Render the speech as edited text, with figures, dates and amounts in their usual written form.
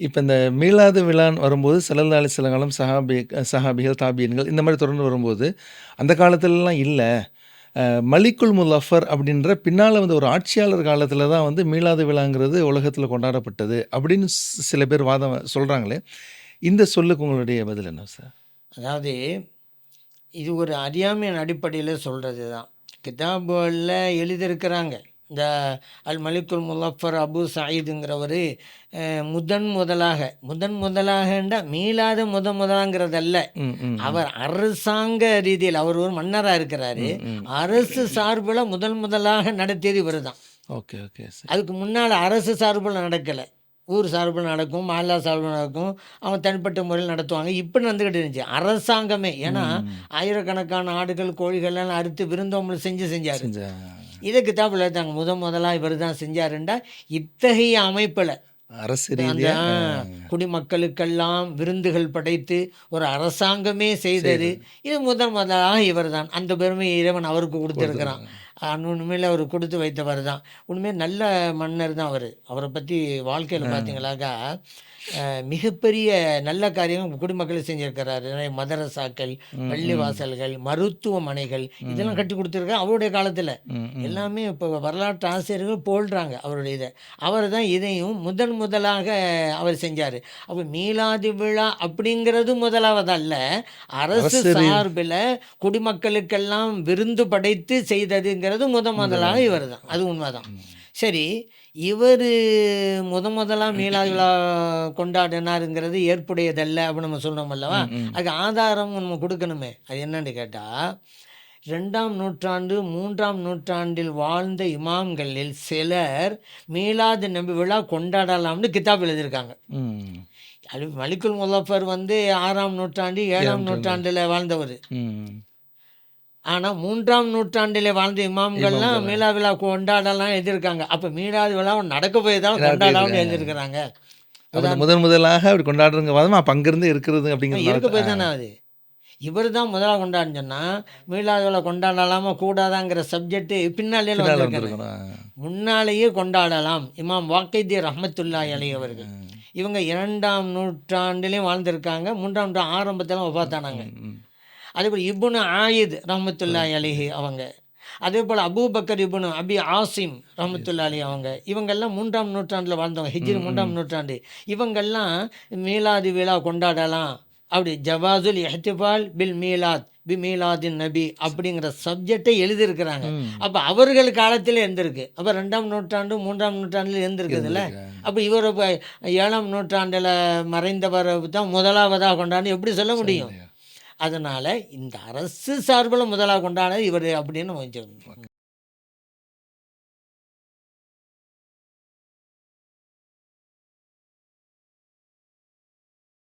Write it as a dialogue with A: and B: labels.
A: இப்ப இந்த மீலாது விழான்னு வரும்போது ஸல்லல்லாஹு அலைஹி வஸல்லம் சஹாபிகள், தாபியீன்கள் இந்த மாரி தொடர்ந்து வரும்போது, அந்த காலத்துலலாம் இல்ல. மலிக்குல் முலஃபர் அப்படின்ற பின்னால வந்து ஒரு ஆட்சியாளர் காலத்தில தான் வந்து மீலாது விழாங்கிறது உலகத்தில கொண்டாடப்பட்டது. அப்படின்னு சில பேர் வாதம் சொல்றாங்களே. இந்த சொல்லுக்கு உங்களுடைய பதில் என்ன சார்?
B: அதாவது இது ஒரு அறியாமையின் அடிப்படையில சொல்றது தான். கிதாபுகள்ல எழுதியிருக்கிறாங்க. இந்த அல் மலிக்குல் முலஃபர் அபு சயீதுங்கிறவரு முதன் முதலாகண்டா மீளாத முதலாங்கிறதல்ல.
A: ம், ம், ம்.
B: அவர் அரசாங்க ரீதியில் அவர் ஒரு மன்னரா இருக்கிறாரு.
A: ம், ம்.
B: அரசு சார்புல முதலாக நடத்தியது இவரு தான்.
A: Okay, okay. சரி.
B: அதுக்கு முன்னால அரசு சார்புல நடக்கல. ஊர் சார்புல நடக்கும், மஹல்லா சார்புல நடக்கும். அவங்க தனிப்பட்ட முறையில் நடத்துவாங்க. இப்படி நடந்துக்கிட்டு இருந்துச்சு. அரசாங்கமே. ஏன்னா,
A: ம்.
B: ஆயிரக்கணக்கான ஆடுகள், கோழிகள்லாம் அறுத்து விருந்தோம்பல் செஞ்சாரு.
A: செஞ்ச
B: இதை கிதாபில் எழுத்தாங்க. முதலா இவர் தான் செஞ்சாருண்டா, இத்தகைய அமைப்பில்
A: அரசு
B: அந்த
A: ரீதியா
B: குடிமக்களுக்கெல்லாம் விருந்துகள் படைத்து ஒரு அரசாங்கமே செய்தது. இது முதலாக இவர் தான். அந்த பெருமையை இறைவன் அவருக்கு கொடுத்துருக்கிறான். உண்மையில் அவர் கொடுத்து வைத்தவர் தான். உண்மையாக நல்ல மன்னர் தான் அவர். அவரை பற்றி வாழ்க்கையில் பார்த்தீங்களாக்கா மிகப்பெரிய நல்ல காரியம் குடிமக்கள் செஞ்சுருக்கிறாரு. நிறைய மதரசாக்கள், பள்ளி வாசல்கள், மருத்துவமனைகள் இதெல்லாம் கட்டி கொடுத்துருக்காரு அவருடைய காலத்தில். எல்லாமே இப்போ வரலாற்று ஆசிரியர்கள் போல்றாங்க அவருடைய இதை. அவர் தான் இதையும் முதலாக அவர் செஞ்சார். அப்போ மீலாது விழா அப்படிங்கிறது முதலாவது அல்ல, அரசு சார்பில் குடிமக்களுக்கெல்லாம் விருந்து படைத்து செய்ததுங்கிறது முதலாக இவர் தான். அது உண்மைதான். சரி, இவர் முதலாக மீலாது விழா கொண்டாடினாருங்கிறது ஏற்புடையதல்ல அப்படின்னு நம்ம சொன்னோம் அல்லவா. அதுக்கு ஆதாரம் நம்ம கொடுக்கணுமே. அது என்னன்னு கேட்டால், 2ஆம் நூற்றாண்டு 3ஆம் நூற்றாண்டில் வாழ்ந்த இமாம்களில் சிலர் மீலாது நபி விழா கொண்டாடலாம்னு கிதாப் எழுதியிருக்காங்க. அது மலிக்குல் முலஃபர் வந்து 6ஆம் நூற்றாண்டு 7ஆம் நூற்றாண்டில் வாழ்ந்தவர். ஆனால் 3ஆம் நூற்றாண்டில் வாழ்ந்த இமாம்கள்லாம் மீலா விழா கொண்டாடலாம் எழுதியிருக்காங்க. அப்போ மீலாது விழா நடக்க போய் தான் கொண்டாடலாம்னு எழுதியிருக்கிறாங்க.
A: முதலாக அப்படி கொண்டாடுறவங்க வாதம் அப்போ அங்கிருந்து இருக்கிறது அப்படிங்கிறது
B: இருக்க போய் தானே அது. இவர் தான் முதலாக கொண்டாடுன்னு சொன்னால் மீலாது விழா கொண்டாடலாமா கூடாதாங்கிற சப்ஜெக்ட் பின்னாலே வந்துருக்காங்க. முன்னாலேயே கொண்டாடலாம். இமாம் வாக்கைதி ரஹ்மத்துல்லாஹி அலைஹி அவர்கள் இவங்க 2ஆம் நூற்றாண்டிலையும் வாழ்ந்திருக்காங்க. 3ஆம் நூற்றாண்டு ஆரம்பத்தில் வஃபாத்தானாங்க. அதே போல் இப்னு ஆயித் ரஹ்மத்துல்லாஹி அலைஹி அவங்க, அதே போல் அபூபக்கர் இப்னு அபி ஆசிம் ரஹ்மத்துல்லாஹி அலைஹி அவங்க, இவங்கெல்லாம் 3ஆம் நூற்றாண்டில் வாழ்ந்தவங்க. ஹிஜ்ரி 3ஆம் நூற்றாண்டு. இவங்கெல்லாம் மீலாது விழா கொண்டாடலாம் அப்படி ஜவாசுல் இஹ்திஃபால் பில் மீலாத் பி மீலாதின் நபி அப்படிங்கிற சப்ஜெக்டை எழுதியிருக்கிறாங்க. அப்போ அவர்கள் காலத்தில் இருந்திருக்கு. அப்போ 2ஆம் நூற்றாண்டு 3ஆம் நூற்றாண்டில் இருந்திருக்குதுல்ல. அப்போ இவர் இப்போ 7ஆம் நூற்றாண்டில் மறைந்தவர் தான் முதலாவதாக கொண்டாடு எப்படி சொல்ல முடியும்? அதனால் இந்த அரசு சார்பில் முதலாக கொண்டாட இவர் அப்படின்னு